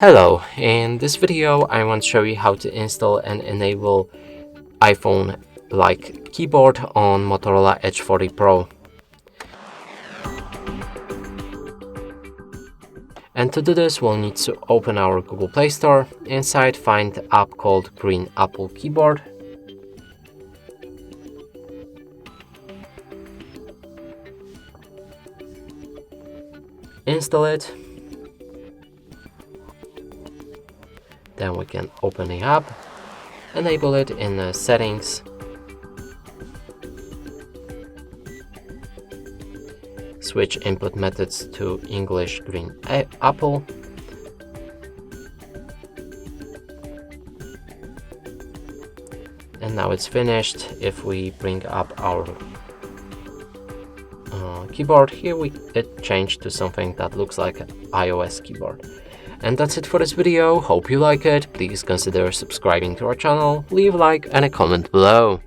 Hello, in this video I want to show you how to install and enable iPhone-like keyboard on Motorola Edge 40 Pro. And to do this we'll need to open our Google Play Store. Inside find the app called Green Apple Keyboard. Install it. Then we can open the app, enable it in the settings, switch input methods to English Green Apple, and now it's finished. If we bring up our keyboard, here it changed to something that looks like an iOS keyboard. And that's it for this video. Hope you like it. Please consider subscribing to our channel, leave a like and a comment below.